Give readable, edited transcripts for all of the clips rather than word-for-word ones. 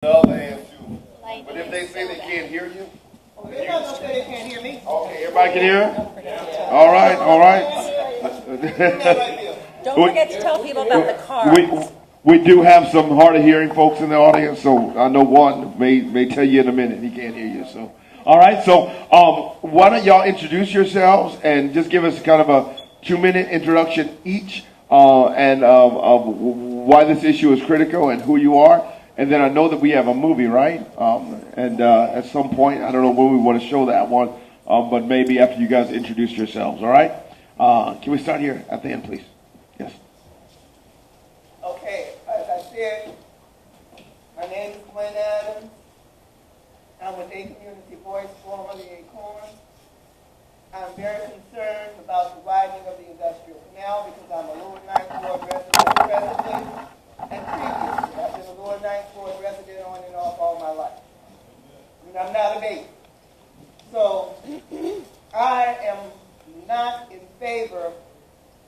The other hand too. But if they say they can't hear you, They're not gonna say they can't hear me. okay, everybody can hear? All right, all right. Don't forget to tell people about the car. We do have some hard of hearing folks in the audience, so I know one may tell you in a minute he can't hear you. So, all right. So, why don't y'all introduce yourselves and just give us kind of a 2-minute introduction each, and of why this issue is critical and who you are. And then I know that we have a movie, right? And at some point, I don't know when we want to show that one, but maybe after you guys introduce yourselves. All right. Can we start here at the end, please? Yes. Okay, as I said, my name is Glenn Adams. I'm with A Community Voice, formerly Acorn. I'm very concerned about the widening of the industrial canal because I'm a Lower Ninth Ward resident presently and previously. I've been a Lower Ninth Ward resident on and off all my life. And I'm not a baby. So I am not in favor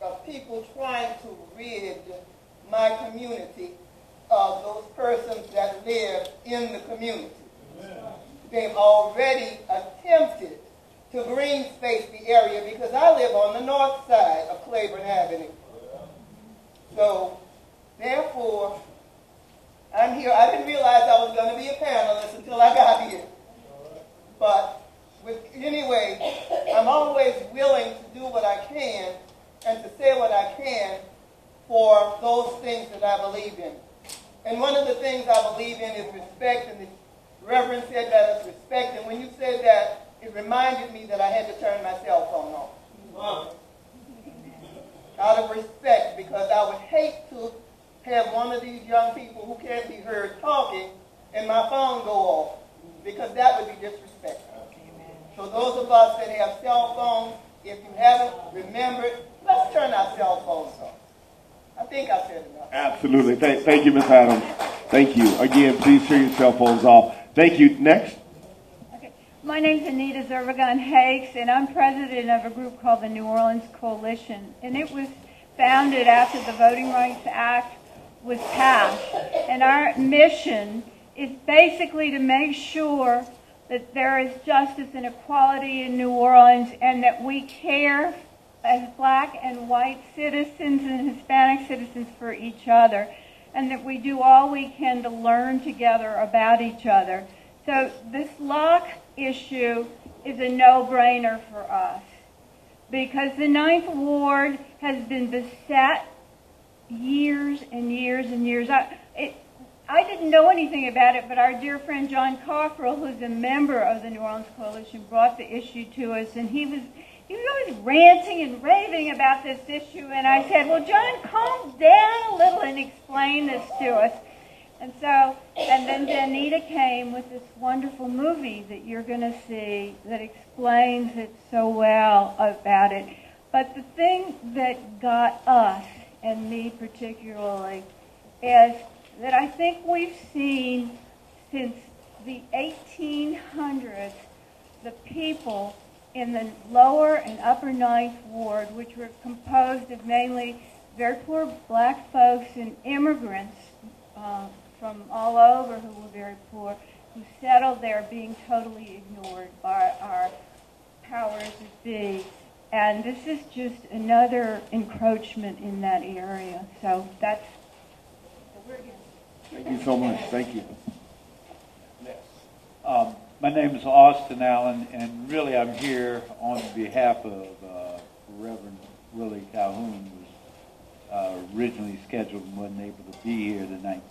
of people trying to rid my community of those persons that live in the community. They've already attempted to green space the area because I live on the north side of Claiborne Avenue. So, therefore, I'm here. I didn't realize I was going to be a panelist until I got here. But anyway, I'm always willing to do what I can and to say what I can for those things that I believe in. And one of the things I believe in is respect, and the Reverend said that is respect, and when you said that, it reminded me that I had to turn my cell phone off. Out of respect, because I would hate to have one of these young people who can't be heard talking and my phone go off, because that would be disrespectful. So those of us that have cell phones, if you haven't remembered, let's turn our cell phones off. I think I said enough. Absolutely. Thank you, Ms. Adams. Thank you. Again, please turn your cell phones off. Thank you. Next. Okay. My name's Anita Zervagon-Hakes, and I'm president of a group called the New Orleans Coalition. And it was founded after the Voting Rights Act was passed. And our mission is basically to make sure that there is justice and equality in New Orleans, and that we care as black and white citizens and Hispanic citizens for each other, and that we do all we can to learn together about each other. So this lock issue is a no-brainer for us, because the Ninth Ward has been beset years and years and years. I didn't know anything about it, but our dear friend John Cockrell, who's a member of the New Orleans Coalition, brought the issue to us, and he was always ranting and raving about this issue, and I said, well, John, calm down a little and explain this to us. And then Danita came with this wonderful movie that you're going to see that explains it so well about it. But the thing that got us, and me particularly, is that I think we've seen since the 1800s the people in the lower and upper Ninth Ward, which were composed of mainly very poor black folks and immigrants from all over who were very poor, who settled there, being totally ignored by our powers that be. And this is just another encroachment in that area. So that's what we're here. Thank you so much. Thank you. My name is Austin Allen, and really I'm here on behalf of Reverend Willie Calhoun, who was originally scheduled and wasn't able to be here tonight.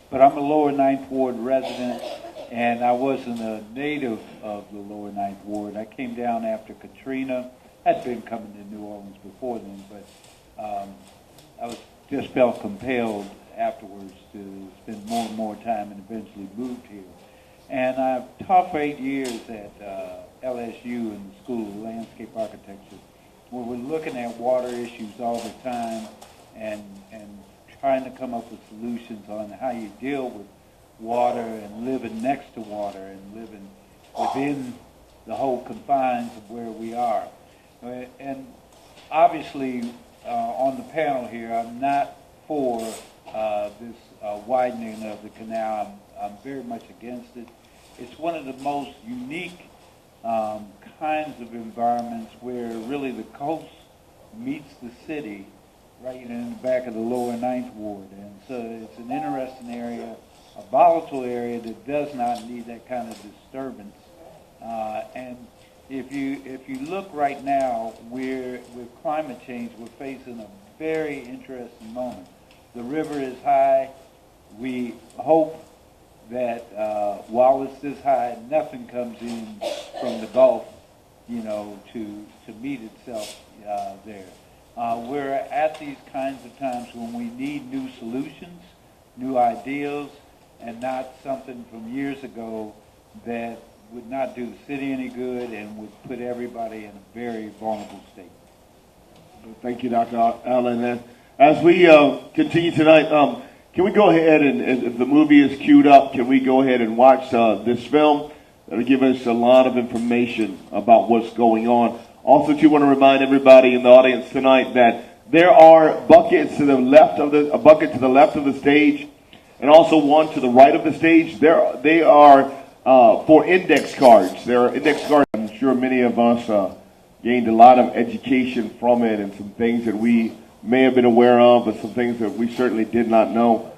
But I'm a Lower Ninth Ward resident, and I wasn't a native of the Lower Ninth Ward. I came down after Katrina. I'd been coming to New Orleans before then, but I just felt compelled afterwards to spend more and more time, and eventually moved here. And I've taught for 8 years at LSU in the School of Landscape Architecture, where we're looking at water issues all the time and trying to come up with solutions on how you deal with water and living next to water and living within the whole confines of where we are. And obviously, on the panel here, I'm not for this widening of the canal. I'm very much against it. It's one of the most unique kinds of environments where really the coast meets the city right in the back of the lower Ninth Ward. And so it's an interesting area, a volatile area that does not need that kind of disturbance. And if you look right now, with climate change, we're facing a very interesting moment. The river is high. We hope that while it's this high, nothing comes in from the Gulf, to meet itself there. We're at these kinds of times when we need new solutions, new ideas, and not something from years ago that would not do the city any good and would put everybody in a very vulnerable state. Thank you, Dr. Allen. And as we continue tonight, can we go ahead and, if the movie is queued up, can we go ahead and watch this film? That'll give us a lot of information about what's going on. Also, too, want to remind everybody in the audience tonight that there are buckets to the left of a bucket to the left of the stage, and also one to the right of the stage. They are for index cards. There are index cards. I'm sure many of us gained a lot of education from it, and some things that we may have been aware of, but some things that we certainly did not know.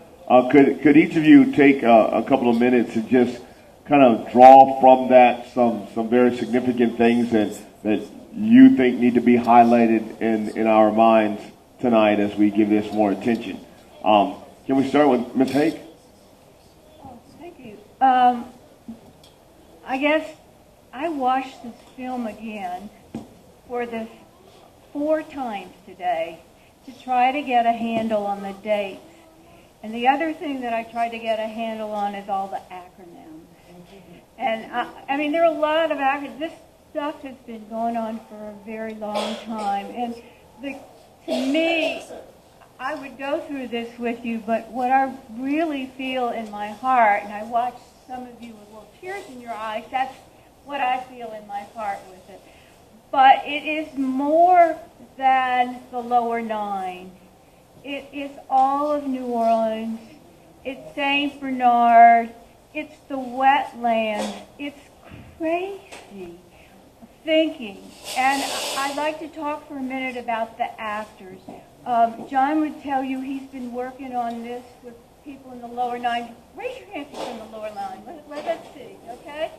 Could each of you take a couple of minutes and just kind of draw from that some very significant things that you think need to be highlighted in our minds tonight as we give this more attention? Can we start with Ms. Hake? Oh, thank you. I guess I watched this film again for the 4 times today to try to get a handle on the dates. And the other thing that I tried to get a handle on is all the acronyms. And I mean, there are a lot of acronyms. This stuff has been going on for a very long time. And to me, I would go through this with you, but what I really feel in my heart, and I watched some of you with little tears in your eyes, that's what I feel in my heart with it. But it is more than the lower 9. It is all of New Orleans. It's St. Bernard. It's the wetlands. It's crazy thinking. And I'd like to talk for a minute about the actors. John would tell you he's been working on this with people in the lower 9. Raise your hand if you're in the lower 9. Let's see, okay?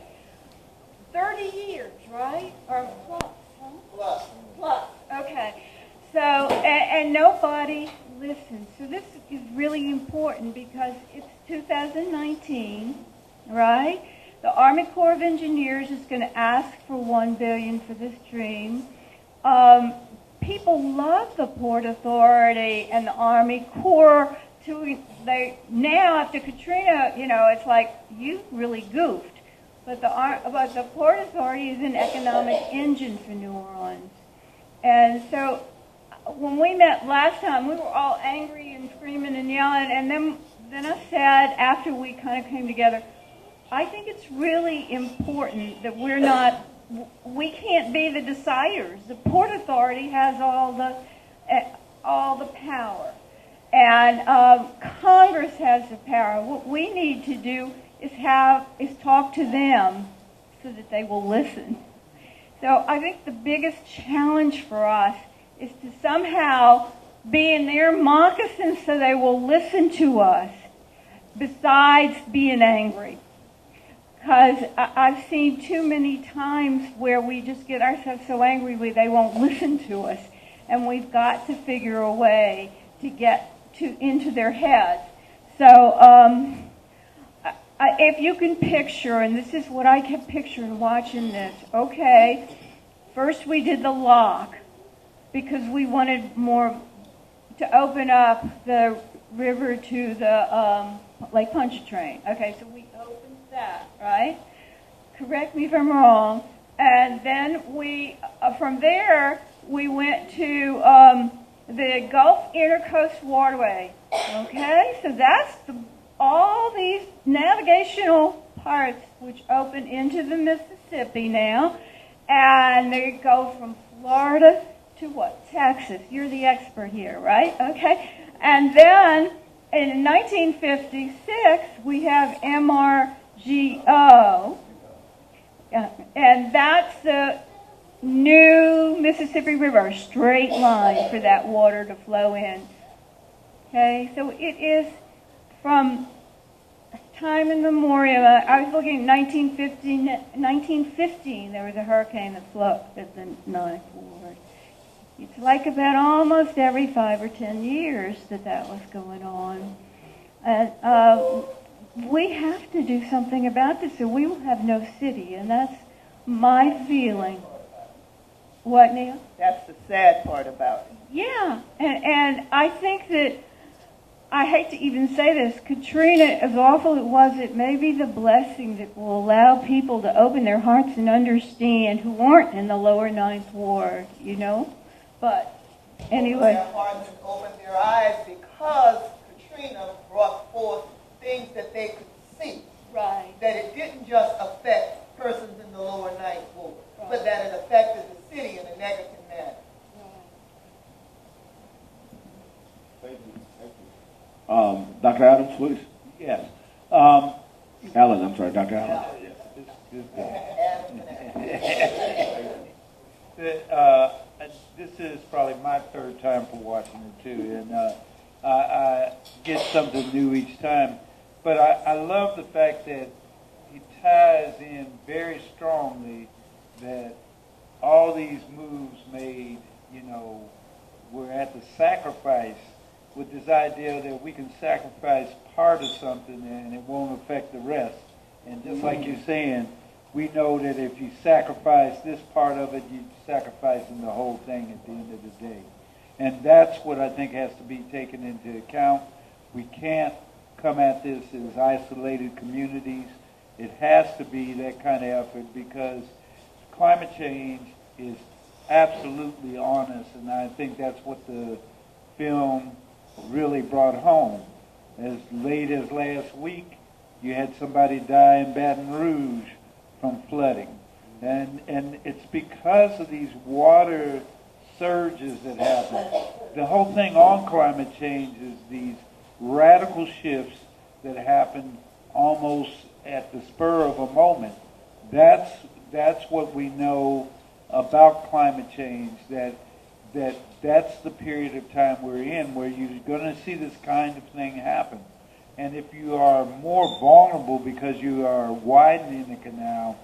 30 years, right? Or plus, huh? Plus, okay. So, and nobody listens. So this is really important because it's 2019, right? The Army Corps of Engineers is going to ask for $1 billion for this dream. People love the Port Authority and the Army Corps. Now after Katrina, it's like you really goofed. But the Port Authority is an economic engine for New Orleans. And so when we met last time, we were all angry and screaming and yelling. And then I said, after we kind of came together, I think it's really important that we can't be the deciders. The Port Authority has all the power. And Congress has the power. What we need to do is talk to them so that they will listen. So I think the biggest challenge for us is to somehow be in their moccasins so they will listen to us, besides being angry. Because I've seen too many times where we just get ourselves so angry they won't listen to us. And we've got to figure a way to get into their heads. So if you can picture, and this is what I kept picturing watching this, okay, first we did the lock because we wanted more to open up the river to the Lake Pontchartrain. Okay, so we opened that, right? Correct me if I'm wrong. And then from there, we went to the Gulf Intercoast Waterway. Okay, so that's all these navigational parts which open into the Mississippi now. And they go from Florida to what? Texas. You're the expert here, right? Okay. And then in 1956, we have MRGO, and that's the new Mississippi River, a straight line for that water to flow in. Okay, so it is from time immemorial. I was looking at 1915, there was a hurricane that flowed at the Ninth Ward. It's like about almost every 5 or 10 years that was going on. And we have to do something about this, or we will have no city, and that's my feeling. What, Neil? That's the sad part about it. Yeah, and I think that, I hate to even say this, Katrina, as awful it was, it may be the blessing that will allow people to open their hearts and understand who aren't in the lower Ninth Ward, you know? But anyway. Open their hearts and open their eyes, because Katrina brought forth things that they could see. Right. That it didn't just affect persons in the lower Ninth Ward, but that it affected the city in a negative manner. Thank you. Dr. Adams, please. Yes. Allen, I'm sorry, Dr. Allen. This is probably my third time for watching it too, and I get something new each time. But I love the fact that he ties in very strongly that all these moves made, you know, were at the sacrifice, with this idea that we can sacrifice part of something and it won't affect the rest. And just like you're saying, we know that if you sacrifice this part of it, you're sacrificing the whole thing at the end of the day. And that's what I think has to be taken into account. We can't come at this as isolated communities. It has to be that kind of effort, because climate change is absolutely on us, and I think that's what the film really brought home. As late as last week, you had somebody die in Baton Rouge from flooding. And it's because of these water surges that happen. The whole thing on climate change is these radical shifts that happen almost at the spur of a moment. That's what we know about climate change, that's the period of time we're in where you're going to see this kind of thing happen. And if you are more vulnerable because you are widening the canal,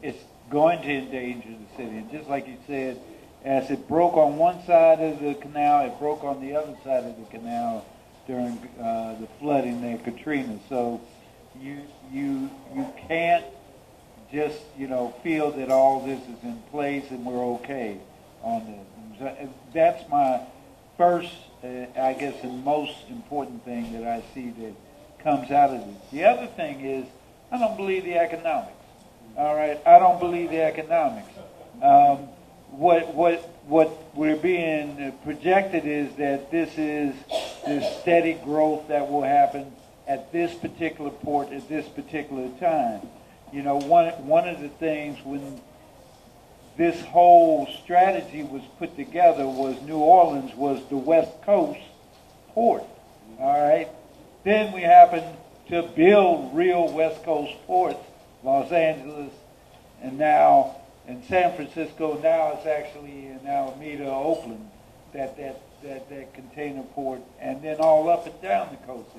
it's going to endanger the city. And just like you said, as it broke on one side of the canal, it broke on the other side of the canal during the flooding there, Katrina. So you can't just, feel that all this is in place and we're okay on this. That's my first, I guess, and most important thing that I see that comes out of this. The other thing is, I don't believe the economics. All right, I don't believe the economics. What we're being projected is that this is this steady growth that will happen at this particular port at this particular time. One of the things when this whole strategy was put together was New Orleans was the West Coast port. All right. Then we happened to build real West Coast ports, Los Angeles, and now in San Francisco. Now it's actually in Alameda, Oakland, that container port, and then all up and down the coast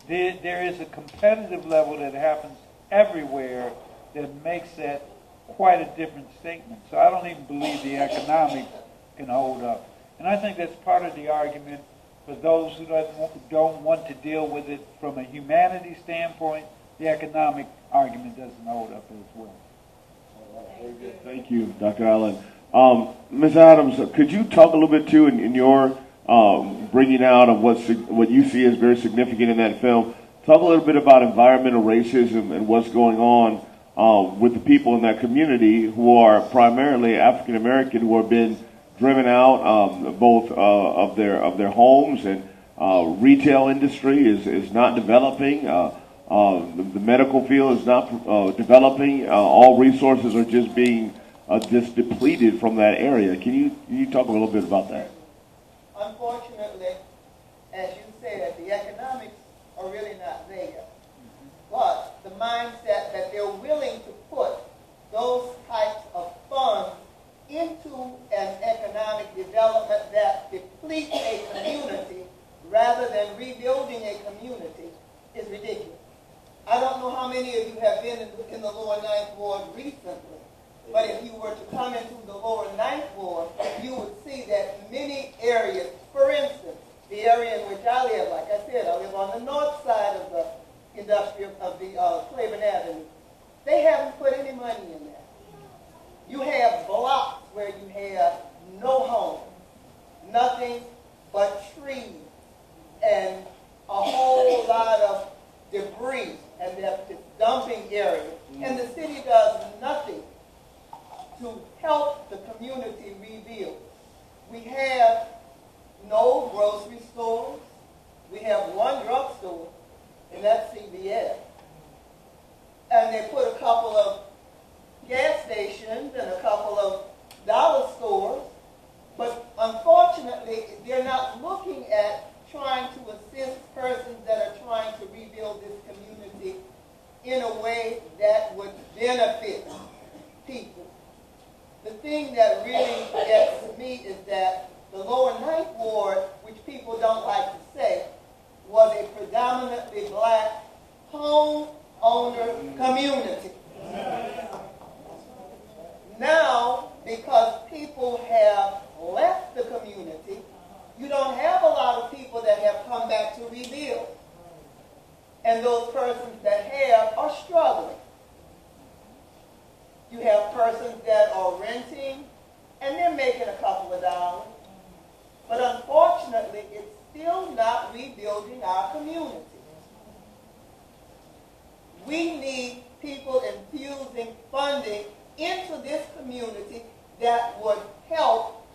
there. There is a competitive level that happens everywhere that makes that quite a different statement. So I don't even believe the economics can hold up. And I think that's part of the argument for those who don't want to deal with it from a humanity standpoint. The economic argument doesn't hold up as well. Thank you, Dr. Allen. Ms. Adams, could you talk a little bit too in your bringing out of what you see as very significant in that film? Talk a little bit about environmental racism and what's going on with the people in that community who are primarily African American, who have been driven out both of their homes, and retail industry is not developing. The medical field is not developing. All resources are just being just depleted from that area. Can you talk a little bit about that? Unfortunately, as you said, the economics are really not there. But the mindset that they're willing to put those types of funds into an economic development that depletes a community rather than rebuilding a community is ridiculous. I don't know how many of you have been in the lower ninth ward recently, but if you were to come into the lower ninth ward, you would see that many areas, for instance, the area in which I live, like I said, I live on the north side of the Claiborne Avenue. They haven't put any money in there. You have blocks where you have no homes, nothing but trees and a whole lot of debris, and they're this dumping area. And the city does nothing to help the community rebuild. We have no grocery stores. We have one drugstore, and that's CVS. And they put a couple of gas stations and a couple of dollar stores, but unfortunately, they're not looking at trying to assist persons that are trying to rebuild this community in a way that would benefit people. The thing that really gets to me is that the lower ninth ward, which people don't like to say, was a predominantly black homeowner community. Now, because people have left the community, you don't have a lot of people that have come back to rebuild. And those persons that have are struggling. You have persons that are renting, and they're making a couple of dollars. But unfortunately, it's still not rebuilding our community. We need people infusing funding into this community that would help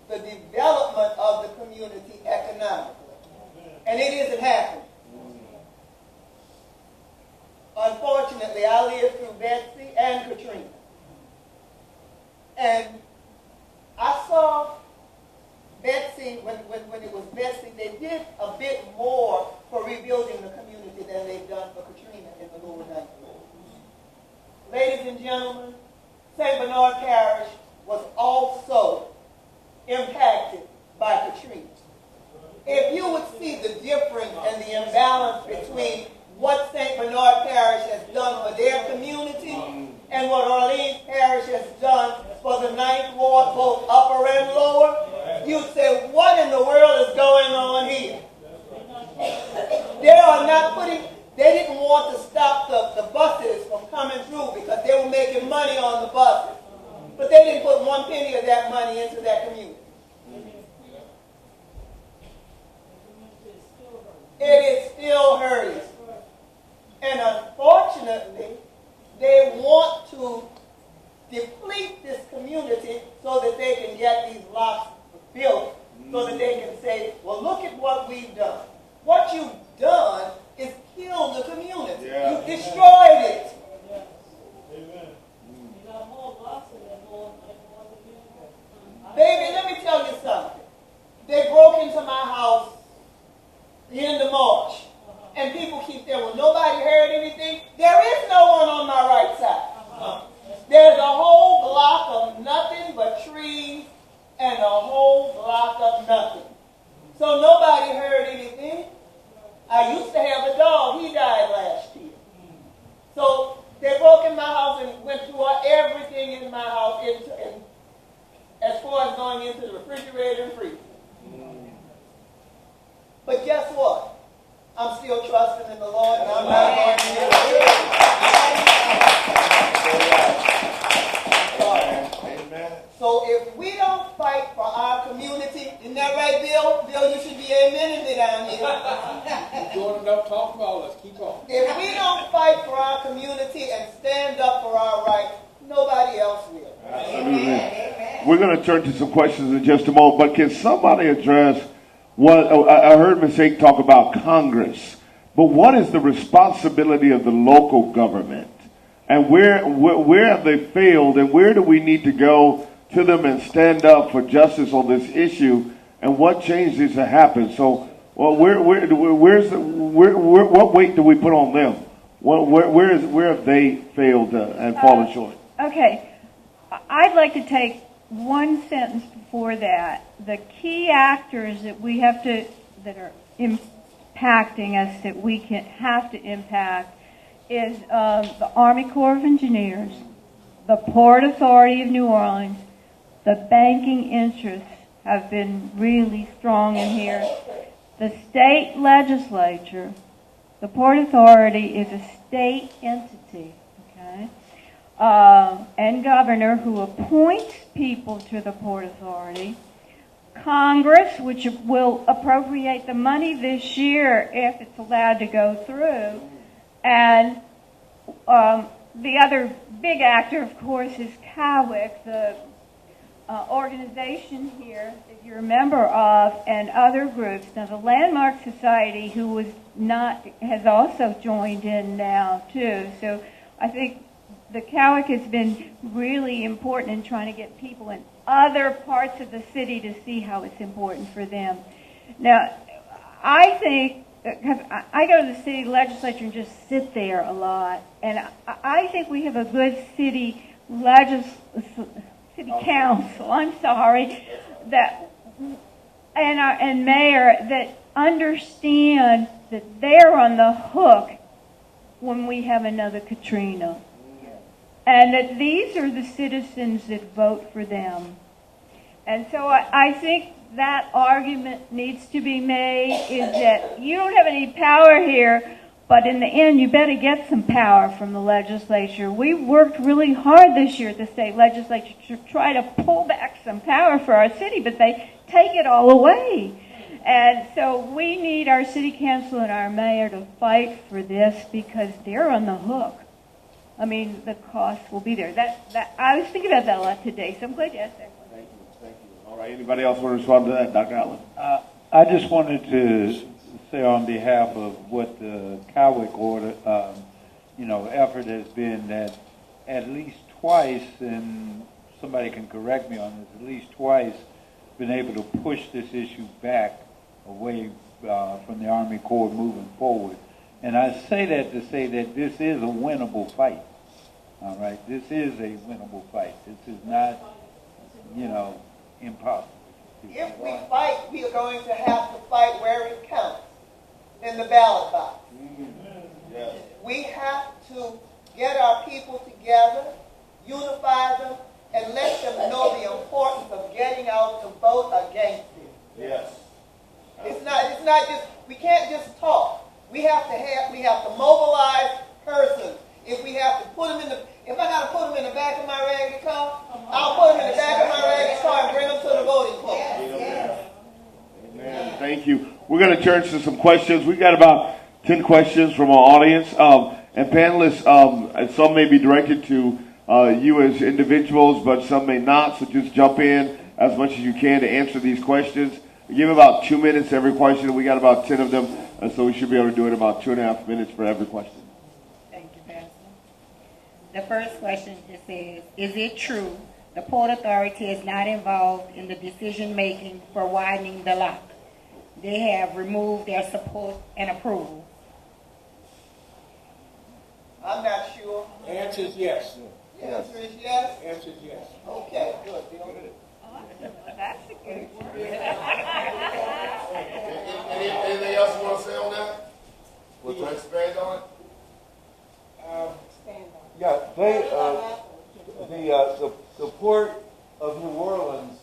the development of the community economically. And it isn't happening. Unfortunately, I lived through Betsy and Katrina. And I saw Betsy, when it was Betsy, they did a bit more for rebuilding the community than they've done for Katrina in the lower ninth ward. Ladies and gentlemen, St. Bernard Parish was also impacted by Katrina. If you would see the difference and the imbalance between what St. Bernard Parish has done for their community and what Orleans Parish has done for the ninth ward, both upper and lower, you'd say, what in the world is going on here? They didn't want to stop the buses from coming through because they were making money on the buses. But they didn't put one penny of that money into that community. It is still hurting. And unfortunately, they want to deplete this community so that they can get these blocks built, so that they can say, well, look at what we've done. What you've done is kill the community. Yeah. You destroyed it. Baby, let me tell you something. They broke into my house the end of March. And people keep saying, well, nobody heard anything. There is no one on my right side. There's a whole block of nothing but trees and a whole block of nothing. So nobody heard anything. I used to have a dog. He died last year. So they broke in my house and went through everything in my house, as far as going into the refrigerator and freezer. But guess what? I'm still trusting in the Lord, and I'm not going to give up. So if we don't fight for our community, isn't that right, Bill? Bill, you should be amening me down here. You're doing enough talking about us. Keep on. If we don't fight for our community and stand up for our rights, nobody else will. Absolutely. We're going to turn to some questions in just a moment, but can somebody address what I heard Ms. Ake talk about Congress, but what is the responsibility of the local government? And where have they failed, and where do we need to go to them and stand up for justice on this issue, and what change needs to happen? So Well, what weight do we put on them? Where have they failed and fallen short? Okay, I'd like to take one sentence before that. The key actors that we have to, that are impacting us, that we have to impact, is the Army Corps of Engineers, the Port Authority of New Orleans. The banking interests have been really strong in here. The state legislature, the Port Authority is a state entity, okay? And governor who appoints people to the Port Authority. Congress, which will appropriate the money this year if it's allowed to go through. And the other big actor, of course, is CAWIC, the organization here that you're a member of, and other groups. Now, the Landmark Society, who was not, has also joined in now too. So I think the CAWIC has been really important in trying to get people in other parts of the city to see how it's important for them. Now, I think, because I go to the city legislature and just sit there a lot, and I think we have a good city council, I'm sorry, that and mayor that understand that they're on the hook when we have another Katrina. And that these are the citizens that vote for them. And so I think that argument needs to be made, is that you don't have any power here, but in the end you better get some power from the legislature. We worked really hard this year at the state legislature to try to pull back some power for our city, but they take it all away. And so we need our city council and our mayor to fight for this, because they're on the hook. I mean, the cost will be there. I was thinking about that a lot today, so I'm glad you asked that question. Thank you. All right, anybody else want to respond to that? Dr. Allen? I just wanted to say on behalf of what the CAWIC order, effort has been, that at least twice, and somebody can correct me on this, at least twice been able to push this issue back away from the Army Corps moving forward. And I say that to say that this is a winnable fight. All right, this is a winnable fight. This is not, impossible. If we fight, we are going to have to fight where it counts, in the ballot box. Yes. We have to get our people together, unify them, and let them know the importance of getting out to vote against it. Yes. It's not just, we can't just talk. We have to mobilize persons. If we have to put them if I got to put them in the back of my raggedy car, I'll put them in the back of my raggedy car and bring them to the voting place. Yes. Amen. Thank you. We're going to turn to some questions. We've got about 10 questions from our audience. And panelists, some may be directed to you as individuals, but some may not. So just jump in as much as you can to answer these questions. We give about 2 minutes every question. We got about 10 of them, so we should be able to do it in about 2.5 minutes for every question. Thank you, Pastor. The first question just says, is it true the Port Authority is not involved in the decision-making for widening the lock? They have removed their support and approval. I'm not sure. Answer is yes. The answer is yes? Answer is yes. Okay, good. Bill. That's a good word. Anything else you want to say on that? Want to expand on it? Yeah, the Port of New Orleans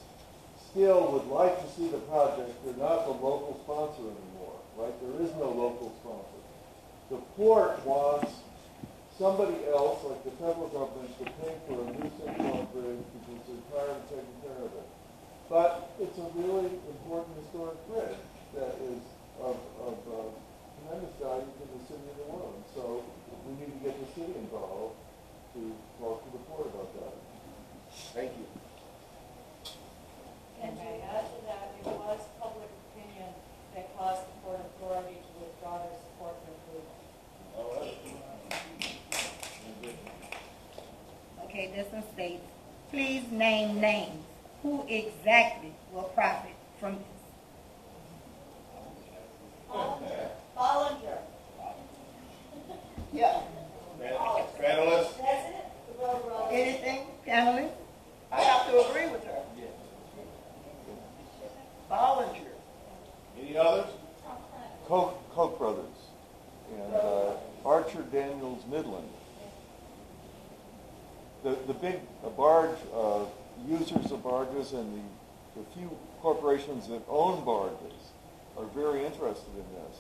still would like to see the project. They're not the local sponsor anymore, right? There is no local sponsor. The port wants somebody else, like the federal government, to pay for a new Central bridge because they're tired of taking care of it. But it's a really important historic bridge that is of tremendous value to the city of New Orleans. So we need to get the city involved to talk to the port about that. Thank you. And to add to that, it was public opinion that caused the Port Authority to withdraw their support for approval. All right. Okay, this one states, please name names. Who exactly will profit from this? Daniels Midland. The big barge users of barges and the few corporations that own barges are very interested in this.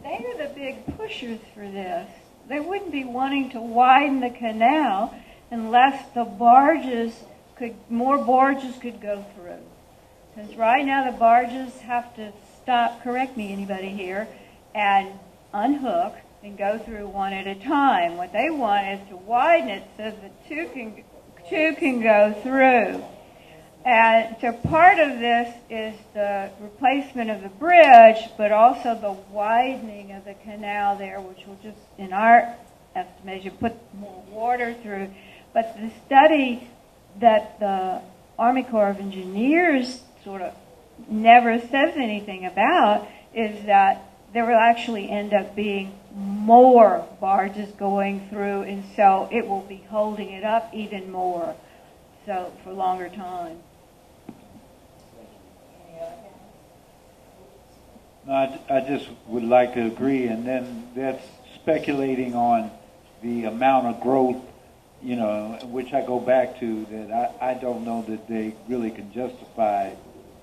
They are the big pushers for this. They wouldn't be wanting to widen the canal unless more barges could go through. Because right now the barges have to stop, correct me anybody here, and unhook and go through one at a time. What they want is to widen it so that two can go through. And so part of this is the replacement of the bridge, but also the widening of the canal there, which will just, in our estimation, put more water through. But the study that the Army Corps of Engineers sort of never says anything about is that there will actually end up being more barges going through, and so it will be holding it up even more, so for longer time. No, I just would like to agree, and then that's speculating on the amount of growth, which I go back to that I don't know that they really can justify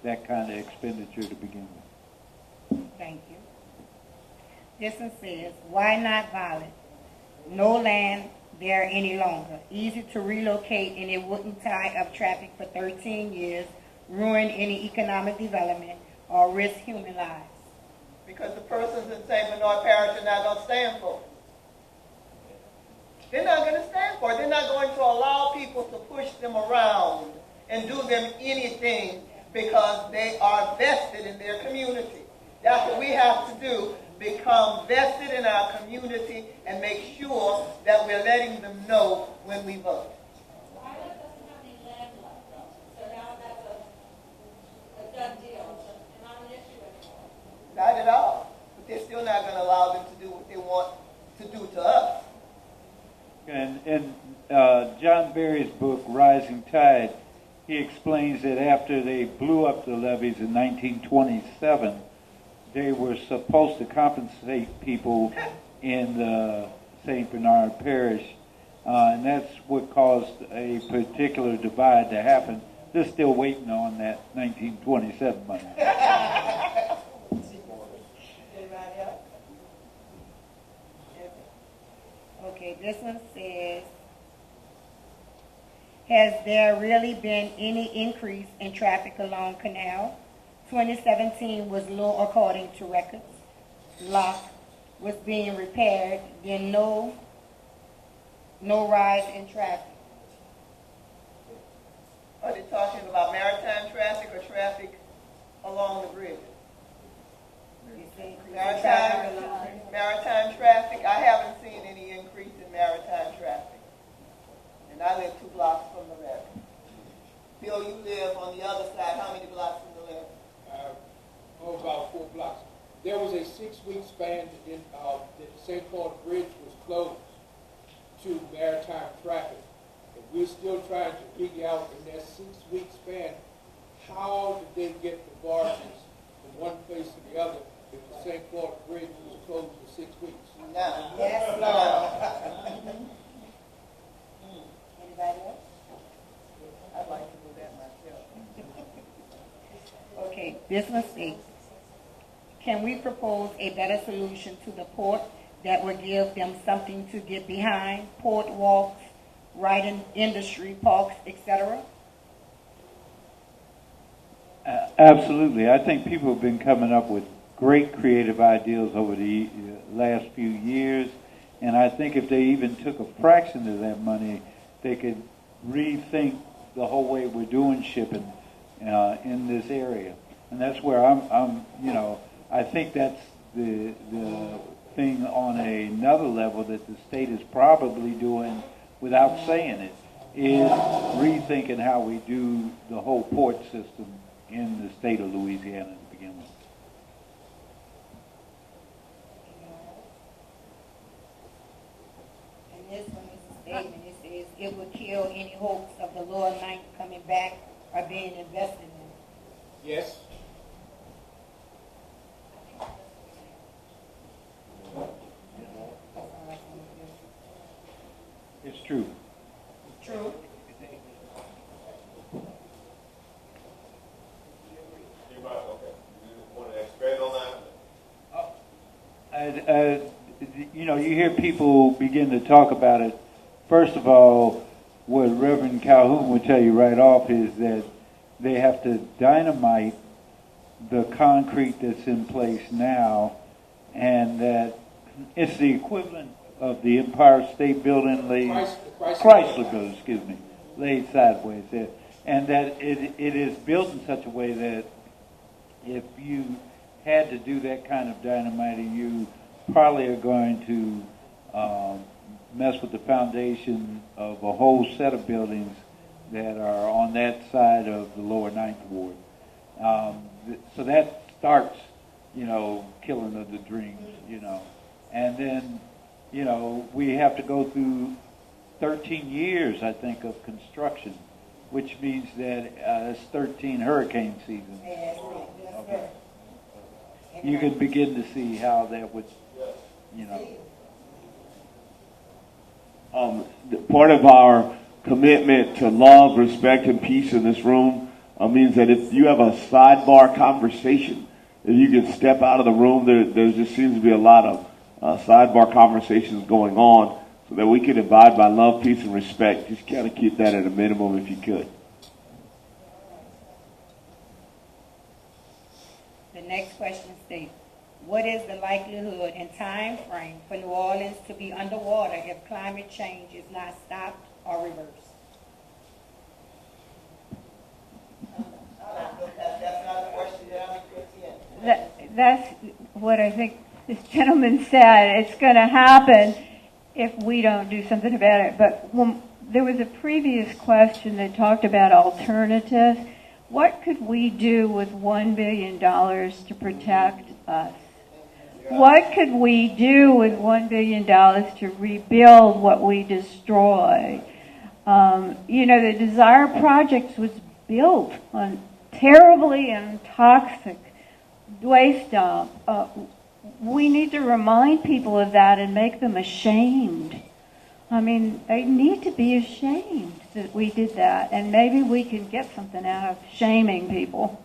that kind of expenditure to begin with. Thank you. This one says, why not Violet? No land there any longer. Easy to relocate and it wouldn't tie up traffic for 13 years, ruin any economic development, or risk human lives. Because the persons in St. Bernard Parish are not going to stand for it. They're not going to stand for it. They're not going to allow people to push them around and do them anything because they are vested in their community. That's what we have to do, become vested in our community and make sure that we're letting them know when we vote. Violet doesn't have any land left, though, so now that's a done deal. It's not an issue anymore. Not at all. But they're still not going to allow them to do what they want to do to us. And in John Barry's book, Rising Tide, he explains that after they blew up the levees in 1927, they were supposed to compensate people in the St. Bernard Parish, and that's what caused a particular divide to happen. They're still waiting on that 1927 money. Okay, this one says, has there really been any increase in traffic along Canal? 2017 was low according to records. Lock was being repaired, then no rise in traffic. Are they talking about maritime traffic or traffic along the bridge? Maritime traffic. I haven't seen any increase in maritime traffic. And I live 2 blocks from the levee. Bill, you live on the other side. How many blocks from the levee? About 4 blocks. There was a 6-week span that the St. Paul Bridge was closed to maritime traffic. And we're still trying to figure out in that 6-week span, how did they get the barges from one place to the other if the St. Paul Bridge was closed for 6 weeks? No. Yes, Lord. Anybody else? I'd like to do that myself. Okay, this one states, can we propose a better solution to the port that would give them something to get behind, port walks, riding industry, parks, etc.? Absolutely. I think people have been coming up with great creative ideas over the last few years, and I think if they even took a fraction of that money, they could rethink the whole way we're doing shipping in this area. And that's where I think that's the thing on another level that the state is probably doing without saying it, is rethinking how we do the whole port system in the state of Louisiana to begin with. And this one is a statement. It says, it would kill any hopes of the lower ninth coming back or being invested in. Yes. true. True. You know, you hear people begin to talk about it. First of all, what Reverend Calhoun would tell you right off is that they have to dynamite the concrete that's in place now, and that it's the equivalent of the Empire State Building laid, Chrysler Building, excuse me, laid sideways there. And that it is built in such a way that if you had to do that kind of dynamiting, you probably are going to mess with the foundation of a whole set of buildings that are on that side of the lower Ninth Ward. So that starts, you know, killing of the dreams, you know. And then, you know, we have to go through 13 years, I think, of construction, which means that it's 13 hurricane seasons. Okay. You can begin to see how that would, you know. Part of our commitment to love, respect, and peace in this room means that if you have a sidebar conversation, if you can step out of the room, there just seems to be a lot of sidebar conversations going on, so that we can abide by love, peace, and respect. Just kind of keep that at a minimum if you could. The next question states, what is the likelihood and time frame for New Orleans to be underwater if climate change is not stopped or reversed? That's not a question that I'm equipped in. That's what I think this gentleman said. It's going to happen if we don't do something about it. But there was a previous question that talked about alternatives. What could we do with $1 billion to protect us? What could we do with $1 billion to rebuild what we destroy? You know, the Desire Project was built on terribly and toxic waste dump. We need to remind people of that and make them ashamed. I mean, they need to be ashamed that we did that, and maybe we can get something out of shaming people.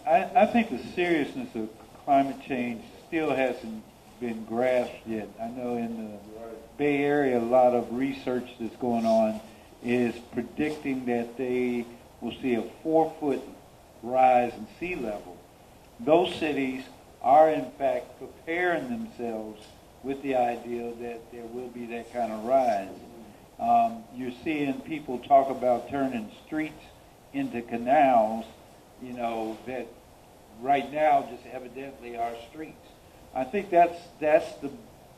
I think the seriousness of climate change still hasn't been grasped yet. I know in the Bay Area, a lot of research that's going on is predicting that they will see a 4-foot rise in sea level. Those cities are, in fact, preparing themselves with the idea that there will be that kind of rise. You're seeing people talk about turning streets into canals, you know, that right now just evidently are streets. I think that's the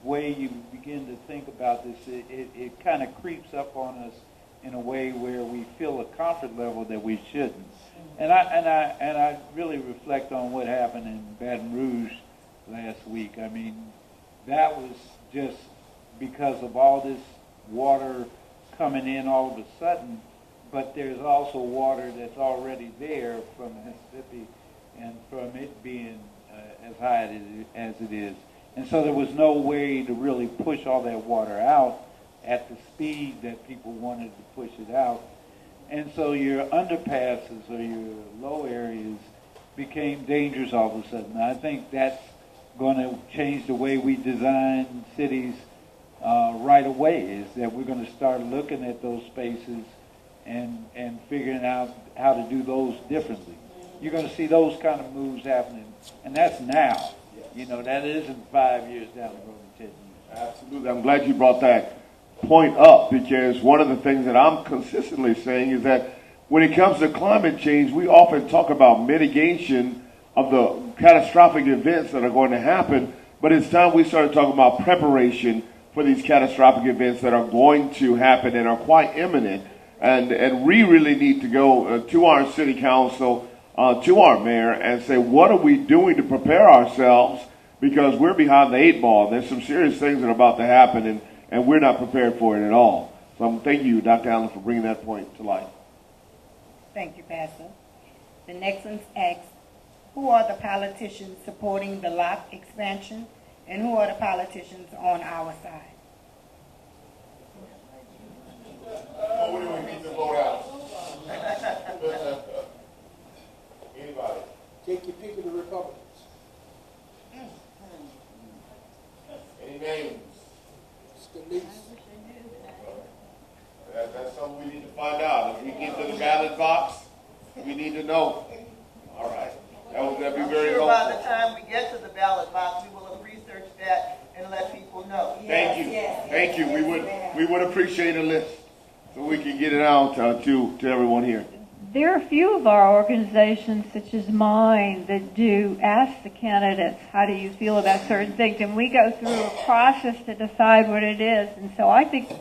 way you begin to think about this. It kind of creeps up on us in a way where we feel a comfort level that we shouldn't. And I really reflect on what happened in Baton Rouge last week. I mean, that was just because of all this water coming in all of a sudden, but there's also water that's already there from Mississippi and from it being as high as it is. And so there was no way to really push all that water out at the speed that people wanted to push it out. And so your underpasses or your low areas became dangerous all of a sudden. I think that's going to change the way we design cities right away, is that we're going to start looking at those spaces and figuring out how to do those differently. You're going to see those kind of moves happening, and that's now. You know, that isn't 5 years down the road or 10 years. Absolutely. I'm glad you brought that point up, because one of the things that I'm consistently saying is that when it comes to climate change, we often talk about mitigation of the catastrophic events that are going to happen, but it's time we started talking about preparation for these catastrophic events that are going to happen and are quite imminent. And we really need to go to our city council, to our mayor, and say, what are we doing to prepare ourselves? Because we're behind the 8 ball. There's some serious things that are about to happen, and we're not prepared for it at all. So thank you, Dr. Allen, for bringing that point to light. Thank you, Pastor. The next one asks, who are the politicians supporting the lock expansion, and who are the politicians on our side? Or do we need to vote out? Anybody? Take your pick of the Republicans. Any names? Scalise. That's something we need to find out. If we get to the ballot box, we need to know. All right. That'd be I'm very sure helpful. by the time we get to the ballot box, we will have researched that and let people know. Thank you. Thank you. We would appreciate a list so we can get it out to everyone here. There are a few of our organizations, such as mine, that do ask the candidates, how do you feel about certain things? And we go through a process to decide what it is. And so I think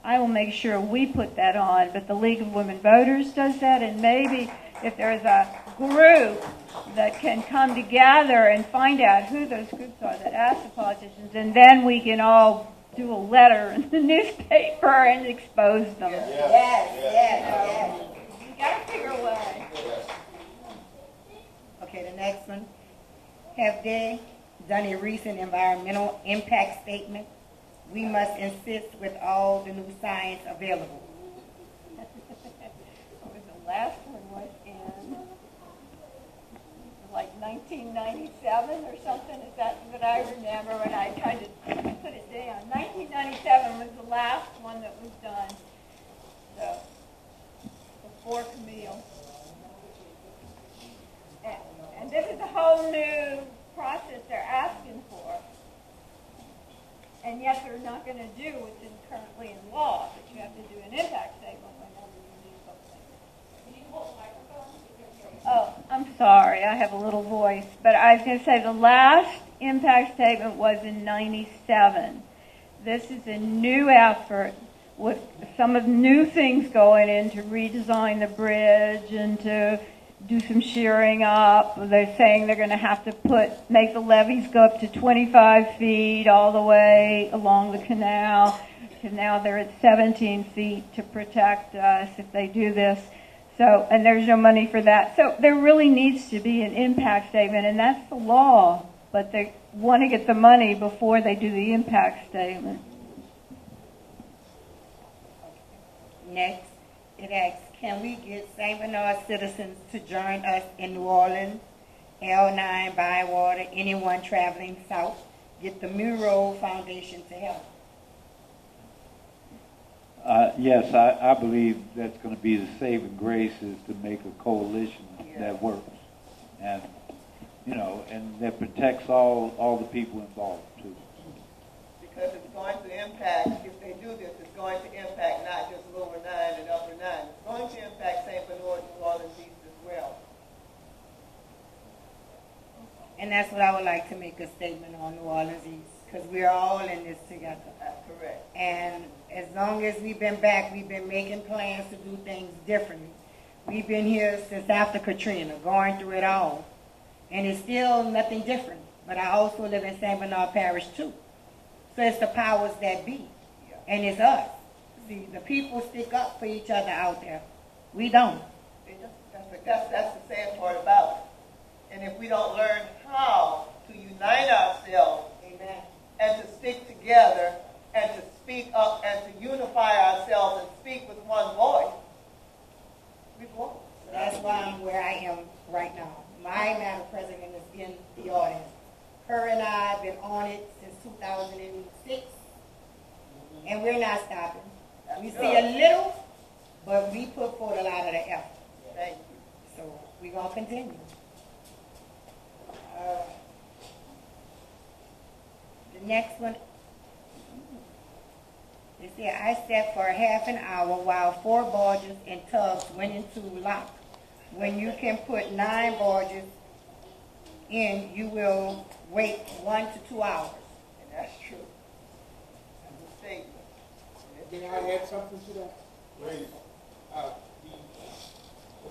I will make sure we put that on. But the League of Women Voters does that. And maybe if there's a group that can come together and find out who those groups are that ask the politicians, and then we can all do a letter in the newspaper and expose them. Yes. We got to figure a way. Okay, the next one. Have they done a recent environmental impact statement? We must insist with all the new science available. The last one was in like 1997 or something. Is that what I remember when I tried to put it down? 1997 was the last one that was done. So, before Camille. And this is a whole new process they're asking for. And yet they're not going to do what's currently in law, that you have to do an impact statement whenever you do something. Can you hold the microphone? Oh, I'm sorry, I have a little voice. But I was going to say the last impact statement was in 97. This is a new effort with some of new things going in to redesign the bridge and to do some shearing up. They're saying they're going to have to make the levees go up to 25 feet all the way along the canal. Because now they're at 17 feet to protect us if they do this. So, and there's no money for that. So there really needs to be an impact statement, and that's the law. But they want to get the money before they do the impact statement. Next, it asks, can we get St. Bernard citizens to join us in New Orleans, L9, Bywater, anyone traveling south, get the Muro Foundation to help? Yes, I believe that's going to be the saving grace is to make a coalition that works, and and that protects all the people involved too. Because it's going to impact, if they do this, it's going to impact not just Lower 9 and Upper 9. It's going to impact St. Bernard, New Orleans East as well. And that's what I would like to make a statement on New Orleans East, because we're all in this together. That's correct. And as long as we've been back, we've been making plans to do things differently. We've been here since after Katrina, going through it all. And it's still nothing different. But I also live in St. Bernard Parish too. So it's the powers that be. And it's us. See, the people stick up for each other out there. We don't. That's the sad part about it. And if we don't learn how to unite ourselves, Amen. and to stick together, and to speak up, and to unify ourselves and speak with one voice, we won't. That's why I'm where I am right now. My Madam President is in the audience. Her and I have been on it since 2006, and we're not stopping. We see a little, but we put forth a lot of the effort. Thank you. So we're going to continue. The next one, they say, I sat for half an hour while 4 barges and tubs went into lock. When you can put 9 barges in, you will wait 1 to 2 hours. And that's true. That's a statement. Can I add something to that? Please.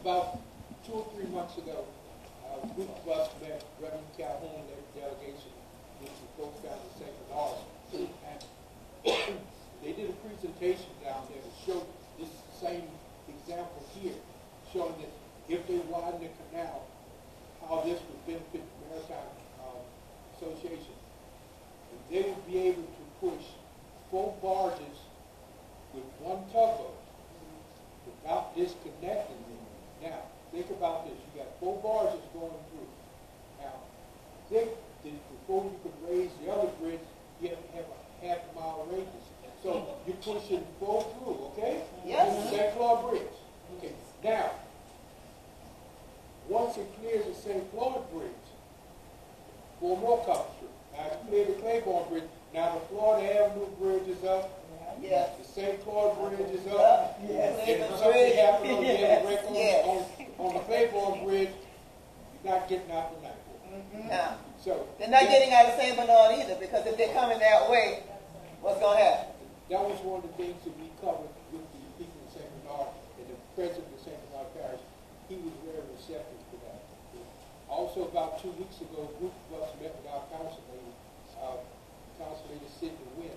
About 2 or 3 months ago, a group of us met Reverend Calhoun and their delegation with the folks down in St. Bernard. And they did a presentation down there to show this same example here, showing that if they widen the canal, how this would benefit the Maritime Association. And they would be able to push 4 barges with 1 tugboat So you're pushing full through, okay? Yes. St. Claude Bridge. Okay, now, once it clears the St. Claude Bridge, 4 more Copper Street. Now it's cleared the Claiborne Bridge. Now the Florida Avenue Bridge is up. Yes. The St. Claude Bridge is up. Yes. If something happened on the Yes. Rick on the Claiborne Bridge, you're not getting out the night. Now, So they're not getting out of St. Bernard either, because if they're coming that way, what's going to happen? that was one of the things that we covered with the people in St. Bernard and the president of St. Bernard Parish. He was very receptive to that. Also, about 2 weeks ago, a group of us met with our council lady, Sidney Wynn.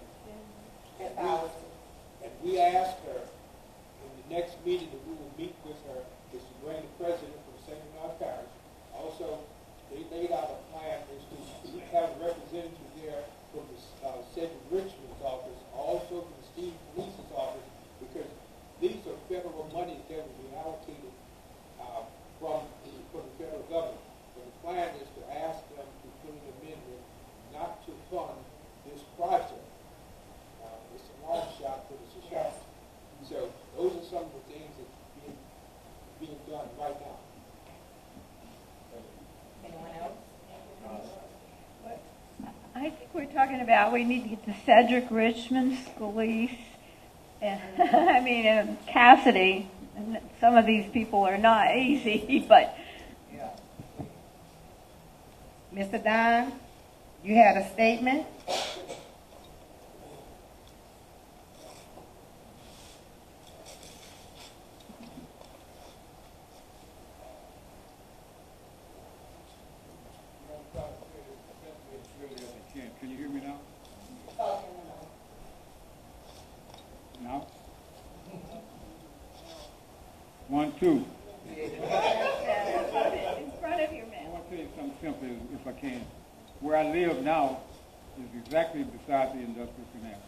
And we asked her in the next meeting that we will meet with her is to bring the president from St. Bernard Parish. Also, they laid out a plan is to have a representative there from the Cedric Richmond's office, also from the Steve Police's office, because these are federal monies that will be allocated from the federal government. And the plan is to ask them to put an amendment not to fund this project. It's a long shot, but it's a shot. So those are some of the things that are being done right now. Anyone else? I think we're talking about we need to get to Cedric Richmond, Scalise, and I mean Cassidy. And some of these people are not easy, but Mr. Don, you had a statement? Can you hear me now? Now? 1, 2. in front of your I man. want to tell you something simple, if I can. Where I live now is exactly beside the industrial canal.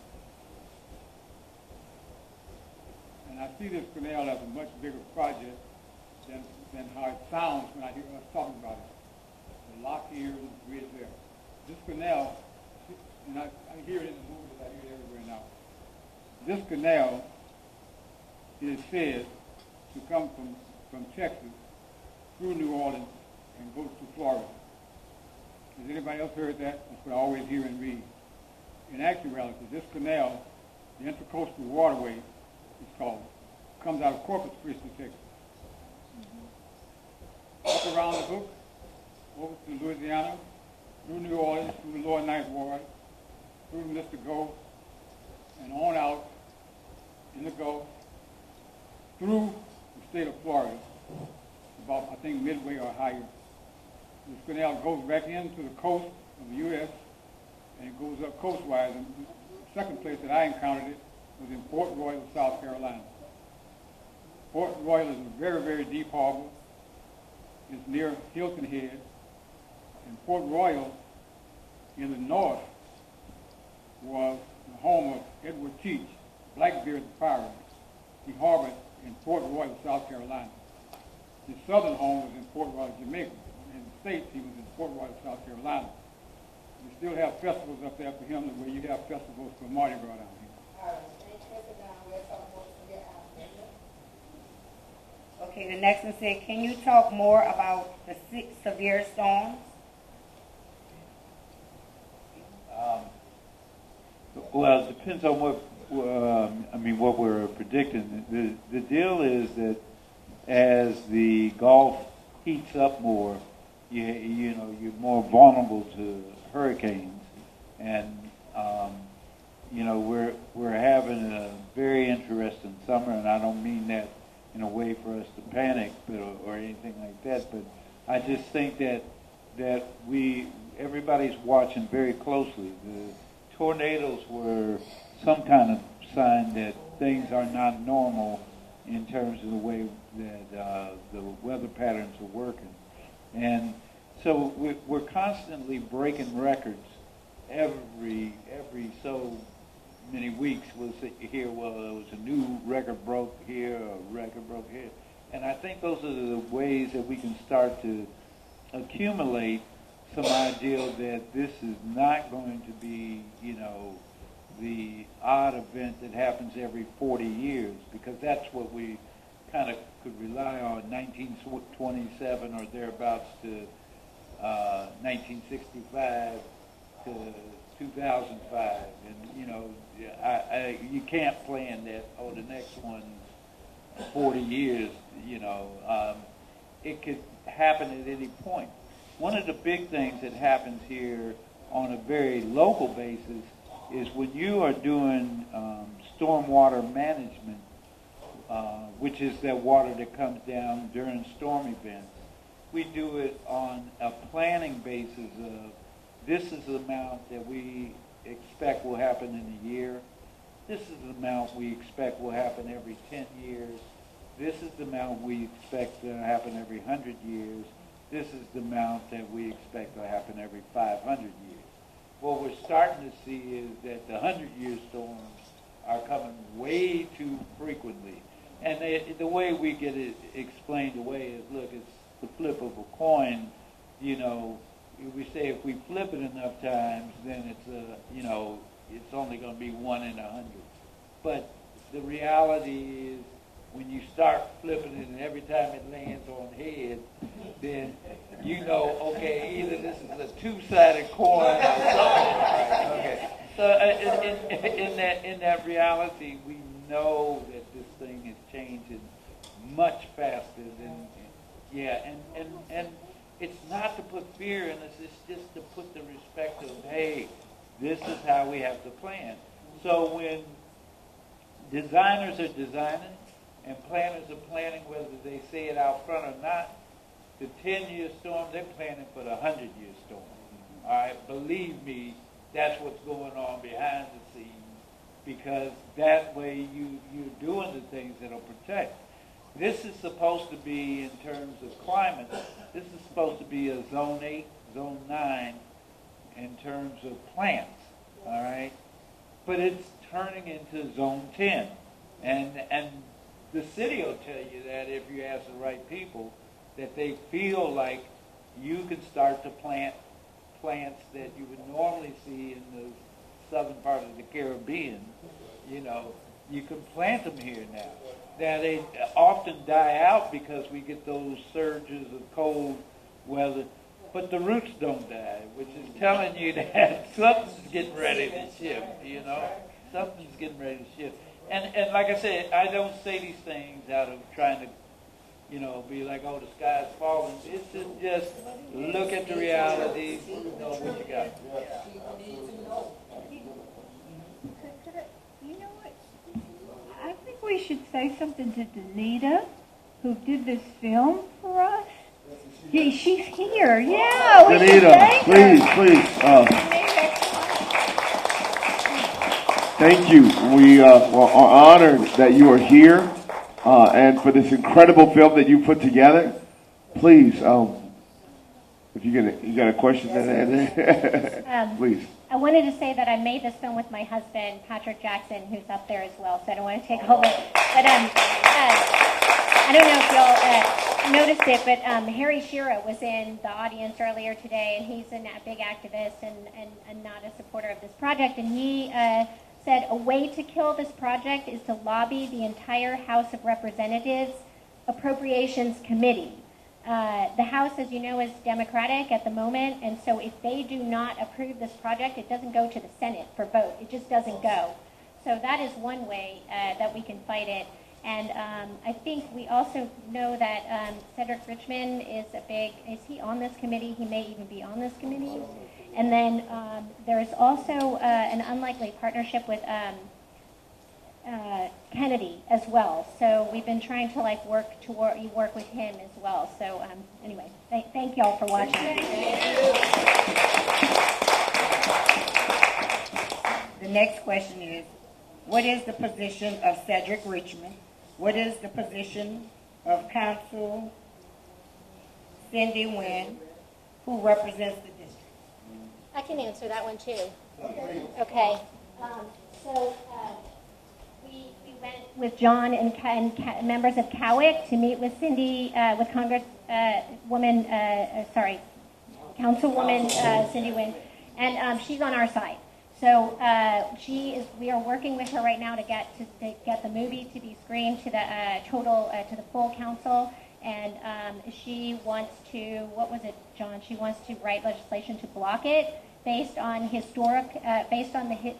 And I see this canal as a much bigger project than how it sounds when I hear us talking about it. The lock here and the bridge there. This canal, and I hear it in the movies, I hear it everywhere now. This canal is said to come from Texas through New Orleans and go to Florida. Has anybody else heard that? That's what I always hear and read. In actuality, this canal, the Intercoastal Waterway, it's called, comes out of Corpus Christi, Texas. Up around the hook, over to Louisiana, through New Orleans, through the Lower Ninth Ward, through Mr. Gulf, and on out in the Gulf, through the state of Florida, about, I think, Midway or higher. This canal goes back into the coast of the U.S., and it goes up coastwise. And the second place that I encountered it was in Port Royal, South Carolina. Port Royal is a very, very deep harbor. It's near Hilton Head. And Port Royal in the north was the home of Edward Teach, Blackbeard the pirate. He harbored in Port Royal, South Carolina. His southern home was in Port Royal, Jamaica. In the States, he was in Port Royal, South Carolina. We still have festivals up there for him the way you have festivals for Mardi Gras down here. Okay, the next one said, can you talk more about the 6 severe storms? Well, it depends on what we're predicting. The deal is that as the Gulf heats up more, you're more vulnerable to hurricanes, and we're having a very interesting summer, and I don't mean that in a way for us to panic or anything like that, but I just think that everybody's watching very closely. The tornadoes were some kind of sign that things are not normal in terms of the way that the weather patterns are working. And so we're constantly breaking records every so many weeks. We'll hear, well, there was a new record broke here, a record broke here. And I think those are the ways that we can start to accumulate some idea that this is not going to be, the odd event that happens every 40 years, because that's what we kind of could rely on, 1927 or thereabouts to 1965 to 2005. And, you know, you can't plan that, oh, the next one's 40 years, you know. It could happen at any point. One of the big things that happens here on a very local basis is when you are doing stormwater management, which is that water that comes down during storm events, we do it on a planning basis of this is the amount that we expect will happen in a year. This is the amount we expect will happen every 10 years. This is the amount we expect to happen every 100 years. This is the amount that we expect to happen every 500 years. What we're starting to see is that the 100-year storms are coming way too frequently. And the way we get it explained away is, look, it's the flip of a coin. You know, we say if we flip it enough times, then it's you know, it's only going to be 1 in 100. But the reality is, when you start flipping it and every time it lands on head, then you know, okay, either this is a two-sided coin or something. Right? Okay. So in that reality, we know that this thing is changing much faster than, and it's not to put fear in us, it's just to put the respect of, hey, this is how we have to plan. So when designers are designing and planners are planning, whether they say it out front or not, the 10-year storm, they're planning for the 100-year storm. All right, believe me, that's what's going on behind the scenes, because that way you're doing the things that'll protect. This is supposed to be, in terms of climate, this is supposed to be a zone 8, zone 9 in terms of plants, all right? But it's turning into zone 10. And the city will tell you that if you ask the right people, that they feel like you can start to plant plants that you would normally see in the southern part of the Caribbean. You know, you can plant them here now. Now, they often die out because we get those surges of cold weather, but the roots don't die, which is telling you that something's getting ready to shift, you know? Something's getting ready to shift. And like I said, I don't say these things out of trying to, you know, be like, oh, the sky's falling. It's just look at the reality, know what you got. You know what? I think we should say something to Danita, who did this film for us. Yeah, she's here. Yeah, we should Danita, thank her. please. Thank you. We are honored that you are here, and for this incredible film that you put together. Please, if you got a question, please. I wanted to say that I made this film with my husband, Patrick Jackson, who's up there as well, so I don't want to take all the... But I don't know if y'all noticed it, but Harry Shearer was in the audience earlier today, and he's a big activist and not a supporter of this project, and he said a way to kill this project is to lobby the entire House of Representatives Appropriations Committee. The House, as you know, is Democratic at the moment, and so if they do not approve this project, it doesn't go to the Senate for vote. It just doesn't go. So that is one way that we can fight it. And I think we also know that Cedric Richmond is he on this committee? He may even be on this committee. And then there's also an unlikely partnership with Kennedy as well. So we've been trying to work with him as well. So anyway, thank y'all for watching. The next question is, what is the position of Cedric Richmond? What is the position of Council Cindy Nguyen, who represents the district? I can answer that one too. Okay. So we went with John and members of COWIC to meet with Cindy, with Councilwoman Cindy Nguyen, and she's on our side. So we are working with her right now to get the movie to be screened to the full council, and she wants to, what was it, John? She wants to write legislation to block it based on the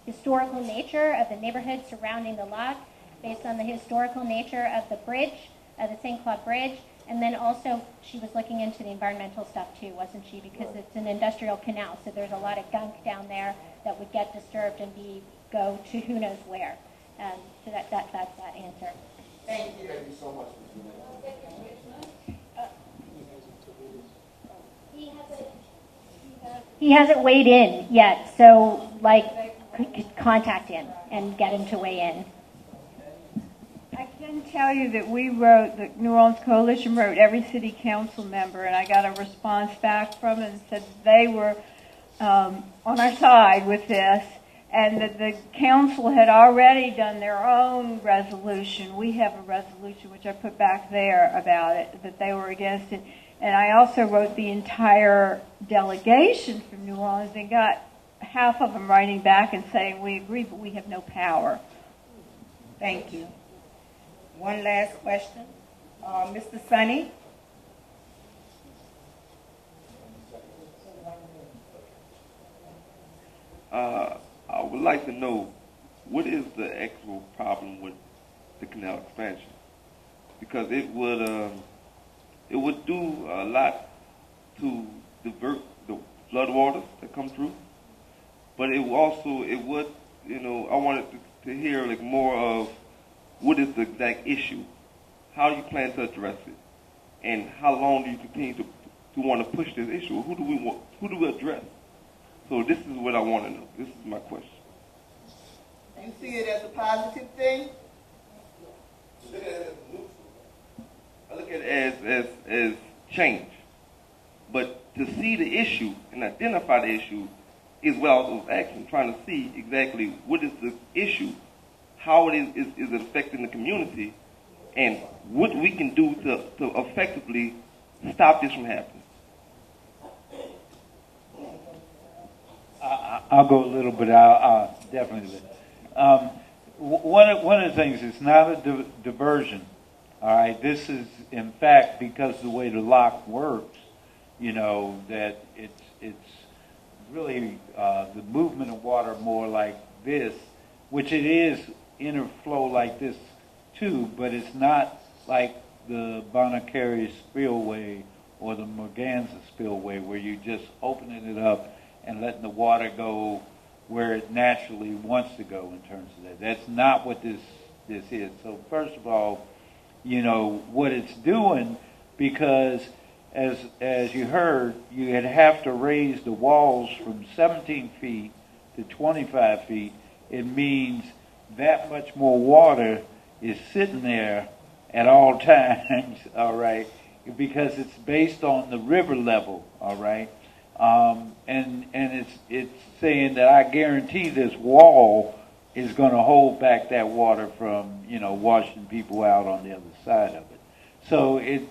historical nature of the neighborhood surrounding the lock, based on the historical nature of the bridge, the St. Claude Bridge. And then also, she was looking into the environmental stuff too, wasn't she? Because it's an industrial canal, so there's a lot of gunk down there that would get disturbed and go to who knows where. So that's that answer. Thank you. Thank you so much, He hasn't weighed in yet, so could contact him and get him to weigh in. I can tell you that the New Orleans Coalition wrote every city council member, and I got a response back from them and said they were on our side with this, and that the council had already done their own resolution. We have a resolution, which I put back there about it, that they were against it. And I also wrote the entire delegation from New Orleans and got half of them writing back and saying, we agree, but we have no power. Thank you. One last question. Mr. Sonny? I would like to know, what is the actual problem with the canal expansion? Because it would do a lot to divert the floodwaters that come through, but it would, I wanted to hear more of what is the exact issue, how do you plan to address it, and how long do you continue to want to push this issue? Who do we address? So this is what I want to know. This is my question. You see it as a positive thing? I look at it as change. But to see the issue and identify the issue is what I was asking, trying to see exactly what is the issue, how is it affecting the community, and what we can do to effectively stop this from happening. I'll go a little bit. I'll definitely. One of the things, it's not a diversion. All right, this is in fact because the way the lock works, that it's really the movement of water more like this, which it is inner flow like this too, but it's not like the Bonacari spillway or the Morganza spillway where you just opening it up and letting the water go where it naturally wants to go in terms of that. That's not what this is. So first of all, what it's doing, because as you heard, you'd have to raise the walls from 17 feet to 25 feet. It means that much more water is sitting there at all times, all right, because it's based on the river level, all right. And it's saying that I guarantee this wall is going to hold back that water from, washing people out on the other side of it. So it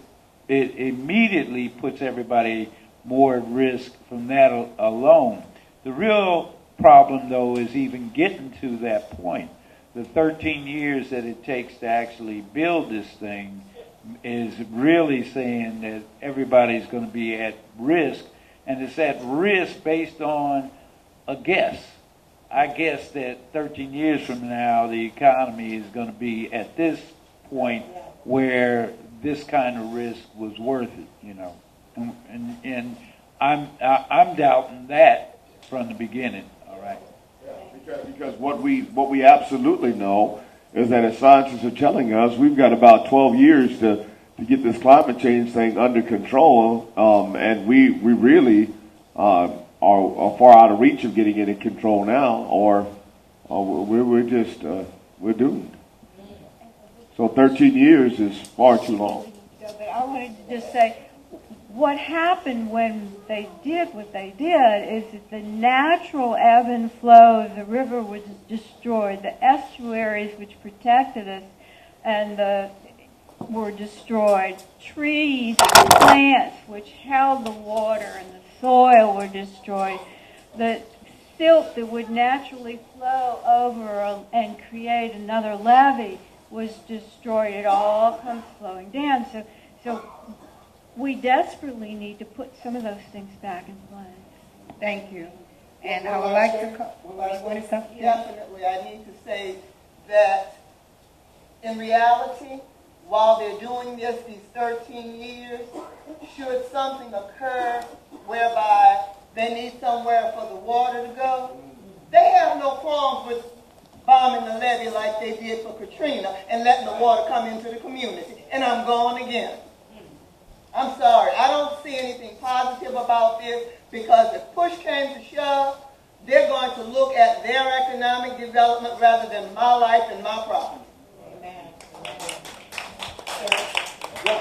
immediately puts everybody more at risk from that alone. The real problem, though, is even getting to that point. The 13 years that it takes to actually build this thing is really saying that everybody's going to be at risk. And it's at risk based on a guess. I guess that 13 years from now, the economy is going to be at this point where this kind of risk was worth it, And I'm doubting that from the beginning. All right. Yeah, because what we absolutely know is that as scientists are telling us, we've got about 12 years to get this climate change thing under control, and we really are far out of reach of getting it in control now, or we're doomed. So 13 years is far too long. But I wanted to just say, what happened when they did what they did is that the natural ebb and flow of the river was destroyed. The estuaries which protected us were destroyed. Trees and plants which held the water and the soil were destroyed. The silt that would naturally flow over and create another levee was destroyed. It all comes flowing down. So we desperately need to put some of those things back in place. Thank you. And I would like to wanted something? Definitely, I need to say that in reality, while they're doing this these 13 years, should something occur whereby they need somewhere for the water to go, they have no qualms with bombing the levee like they did for Katrina and letting the water come into the community. And I'm going again. I'm sorry, I don't see anything positive about this, because if push came to shove, they're going to look at their economic development rather than my life and my property.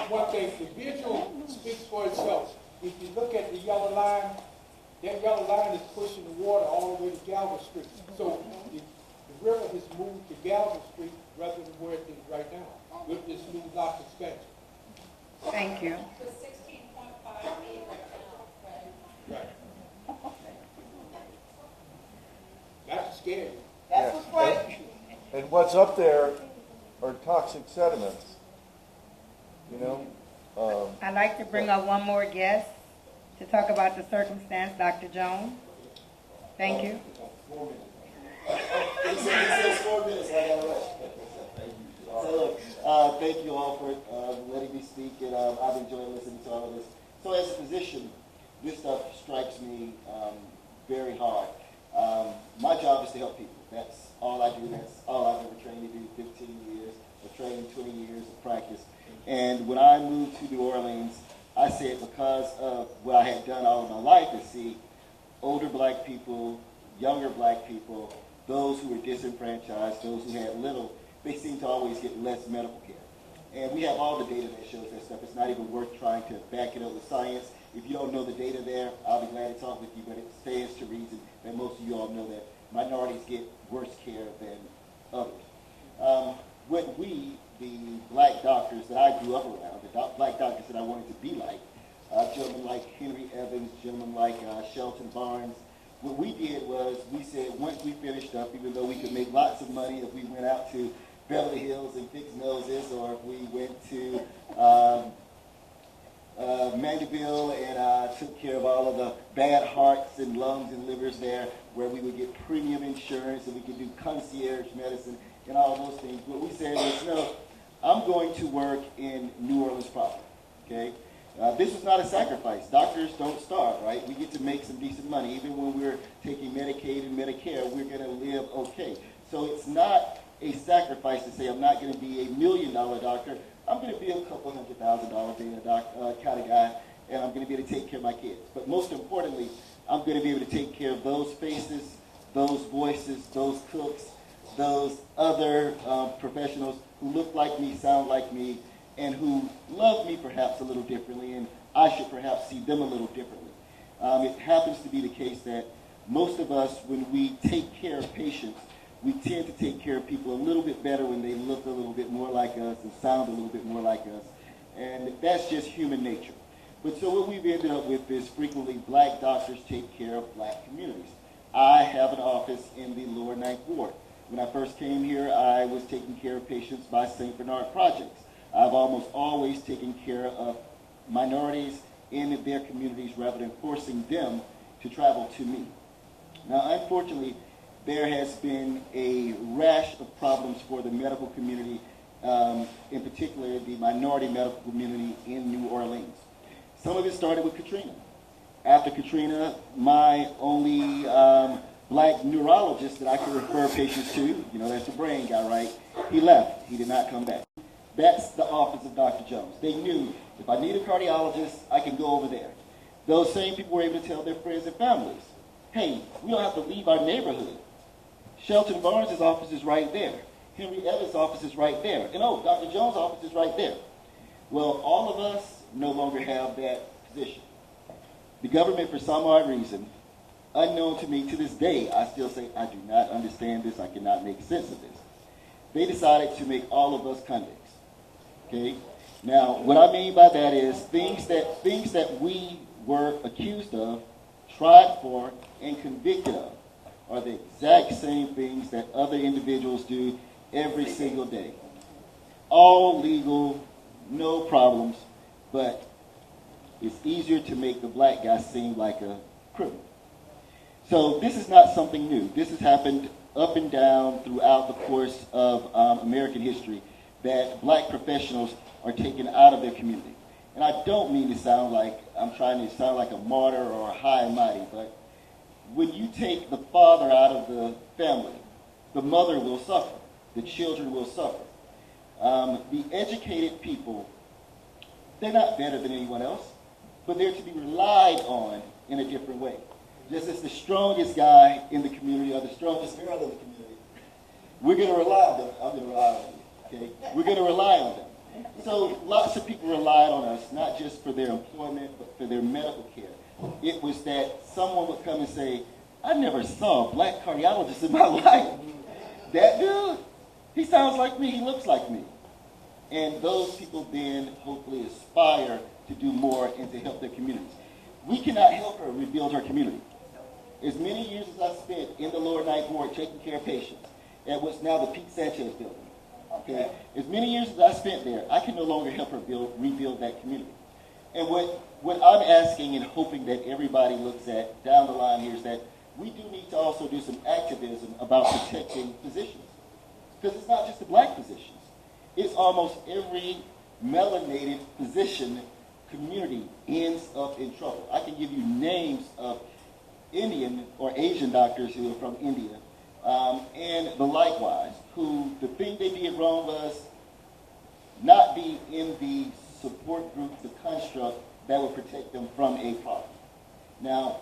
One thing, the visual speaks for itself. If you look at the yellow line, that yellow line is pushing the water all the way to Galvin Street. So the river has moved to Galvin Street rather than where it is right now with this new lock expansion. Thank you. The 16.5 acre canal, right? Right. That's scary. That's what's right. And what's up there are toxic sediments. You know? I'd like to bring up one more guest to talk about the circumstance, Dr. Jones. Thank you. 4 minutes. He says 4 minutes. I got to rush. So look, thank you all for letting me speak, and I've enjoyed listening to all of this. So as a physician, this stuff strikes me very hard. My job is to help people. That's all I do. That's all I've ever trained to do. 15 years of training, 20 years of practice. And when I moved to New Orleans, I said because of what I had done all of my life is see older black people, younger black people, those who were disenfranchised, those who had little, they seem to always get less medical care. And we have all the data that shows that stuff. It's not even worth trying to back it up with science. If you don't know the data there, I'll be glad to talk with you, but it stands to reason that most of you all know that minorities get worse care than others. What we, the black doctors that I grew up around, the black doctors that I wanted to be like, gentlemen like Henry Evans, gentlemen like Shelton Barnes, what we did was we said once we finished up, even though we could make lots of money if we went out to Beverly Hills and fixed noses, or if we went to Mandeville and took care of all of the bad hearts and lungs and livers there, where we would get premium insurance and we could do concierge medicine and all those things. What we said was, no, I'm going to work in New Orleans proper, okay? This was not a sacrifice. Doctors don't starve, right? We get to make some decent money. Even when we're taking Medicaid and Medicare, we're going to live okay. So it's not a sacrifice to say I'm not going to be a $1 million doctor. I'm going to be a couple $100,000 day kind of guy, and I'm going to be able to take care of my kids. But most importantly, I'm going to be able to take care of those faces, those voices, those cooks, those other professionals who look like me, sound like me, and who love me perhaps a little differently, and I should perhaps see them a little differently. It happens to be the case that most of us, when we take care of patients, we tend to take care of people a little bit better when they look a little bit more like us and sound a little bit more like us. And that's just human nature. But so what we've ended up with is frequently black doctors take care of black communities. I have an office in the lower Ninth Ward. When I first came here, I was taking care of patients by St. Bernard Projects. I've almost always taken care of minorities in their communities rather than forcing them to travel to me. Now, unfortunately, there has been a rash of problems for the medical community, in particular the minority medical community in New Orleans. Some of it started with Katrina. After Katrina, my only black neurologist that I could refer patients to, you know, that's the brain guy, right? He left. He did not come back. That's the office of Dr. Jones. They knew if I need a cardiologist, I can go over there. Those same people were able to tell their friends and families, hey, we don't have to leave our neighborhood. Shelton Barnes' office is right there. Henry Evans' office is right there. And oh, Dr. Jones' office is right there. Well, all of us no longer have that position. The government, for some odd reason, unknown to me to this day, I still say, I do not understand this, I cannot make sense of this. They decided to make all of us convicts. Okay? Now, what I mean by that is things that we were accused of, tried for, and convicted of. are the exact same things that other individuals do every single day. All legal, no problems, but it's easier to make the black guy seem like a criminal. So this is not something new. This has happened up and down throughout the course of American history, that black professionals are taken out of their community. And I don't mean to sound like I'm trying to sound like a martyr or a high and mighty, but when you take the father out of the family, the mother will suffer. The children will suffer. The educated people, they're not better than anyone else, but they're to be relied on in a different way. Just as the strongest guy in the community or the strongest girl in the community, we're going to rely on them. I'm going to rely on you, okay? We're going to rely on them. So lots of people relied on us, not just for their employment, but for their medical care. It was that someone would come and say, I never saw a black cardiologist in my life. That dude, he sounds like me, he looks like me. And those people then hopefully aspire to do more and to help their communities. We cannot help her rebuild her community. As many years as I spent in the lower ninth ward taking care of patients at what's now the Pete Sanchez building, okay, as many years as I spent there, I can no longer help her rebuild that community. And what I'm asking and hoping that everybody looks at down the line here is that we do need to also do some activism about protecting physicians. Because it's not just the black physicians. It's almost every melanated physician community ends up in trouble. I can give you names of Indian or Asian doctors who are from India, and the likewise, who the thing they did wrong was not be in the support group, the construct that would protect them from a problem. Now,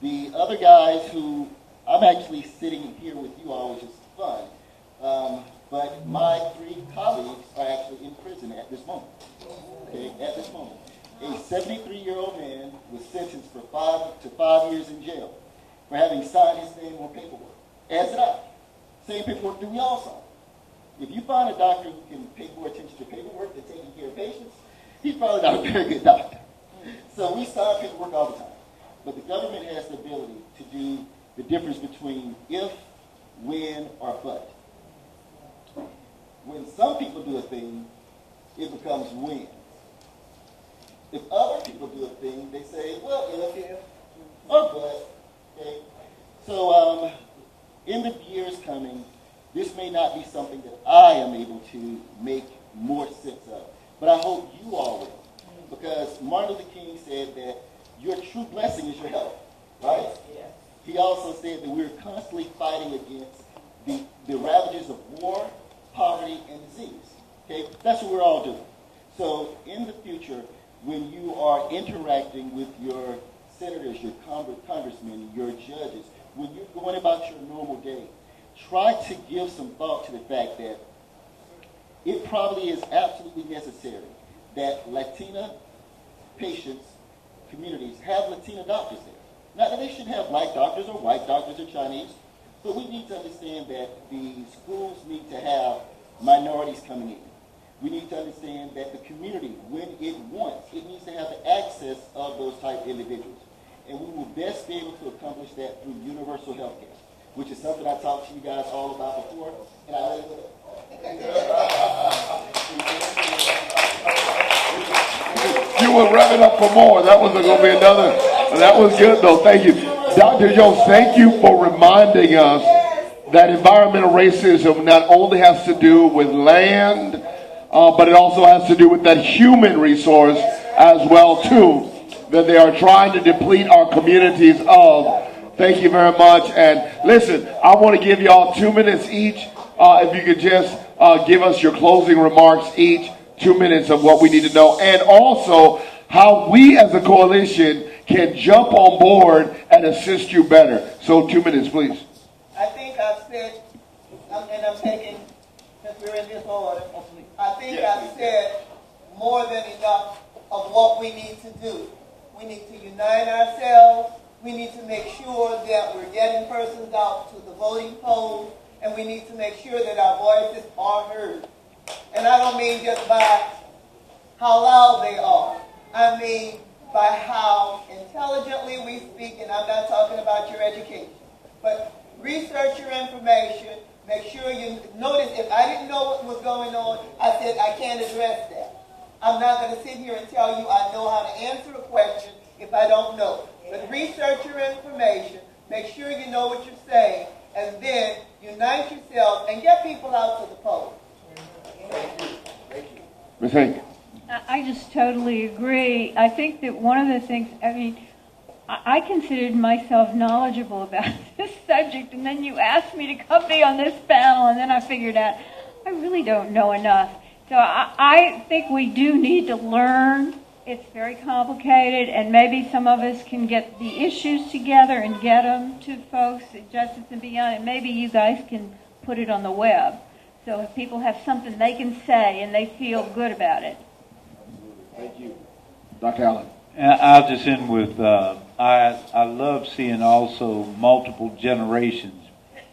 the other guys who, I'm actually sitting here with you all, which is fun, but my 3 colleagues are actually in prison at this moment. Okay, at this moment. A 73-year-old man was sentenced for 5 years in jail for having signed his name on paperwork. As did I. Same paperwork that we all signed. If you find a doctor who can pay more attention to paperwork than taking care of patients, he's probably not a very good doctor. So we sign paperwork all the time. But the government has the ability to do the difference between if, when, or but. When some people do a thing, it becomes when. If other people do a thing, they say, well, if, or but. Okay? So in the years coming, this may not be something that I am able to make more sense of. But I hope you all will. Because Martin Luther King said that your true blessing is your health. Right? Yes. He also said that we're constantly fighting against the ravages of war, poverty, and disease. Okay? That's what we're all doing. So in the future, when you are interacting with your senators, your congressmen, your judges, when you're going about your normal day, try to give some thought to the fact that it probably is absolutely necessary that Latina patients, communities, have Latina doctors there. Not that they should have black doctors or white doctors or Chinese, but we need to understand that the schools need to have minorities coming in. We need to understand that the community, when it wants, it needs to have the access of those type individuals. And we will best be able to accomplish that through universal health care, which is something I talked to you guys all about before, and I really will. You were revving up for more. That was going to be another. That was good, though. Thank you. Dr. Jones, thank you for reminding us that environmental racism not only has to do with land, but it also has to do with that human resource as well, too, that they are trying to deplete our communities of. Thank you very much. And listen, I want to give y'all 2 minutes each. If you could just give us your closing remarks each, 2 minutes of what we need to know, and also how we as a coalition can jump on board and assist you better. So 2 minutes, please. I think I've said, and I'm taking, since we're in this order, I think I've said more than enough of what we need to do. We need to unite ourselves. We need to make sure that we're getting persons out to the voting polls, and we need to make sure that our voices are heard. And I don't mean just by how loud they are. I mean by how intelligently we speak, and I'm not talking about your education. But research your information, make sure you notice if I didn't know what was going on, I said I can't address that. I'm not going to sit here and tell you I know how to answer a question if I don't know. But research your information, make sure you know what you're saying, and then unite yourself and get people out to the polls. Thank you. Thank you. Ms. Hank. I just totally agree. I think that one of the things, I mean, I considered myself knowledgeable about this subject, and then you asked me to come be on this panel, and then I figured out I really don't know enough. So I think we do need to learn. It's very complicated, and maybe some of us can get the issues together and get them to folks at Justice and Beyond, and maybe you guys can put it on the web. So if people have something they can say and they feel good about it. Thank you. Dr. Allen. And I'll just end with, I love seeing also multiple generations,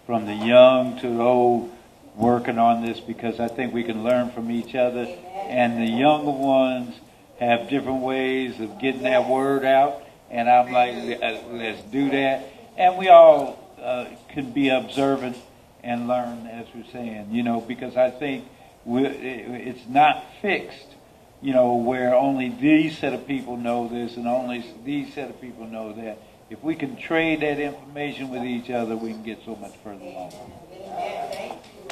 from the young to the old, working on this, because I think we can learn from each other. And the younger ones have different ways of getting that word out. And I'm like, let's do that. And we all can be observant and learn, as we're saying, because I think it's not fixed. Where only these set of people know this and only these set of people know that. If we can trade that information with each other, we can get so much further along.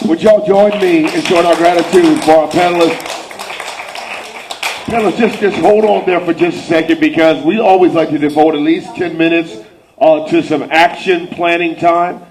Would y'all join me in showing our gratitude for our panelists? Panelists, just hold on there for just a second, because we always like to devote at least 10 minutes to some action planning time.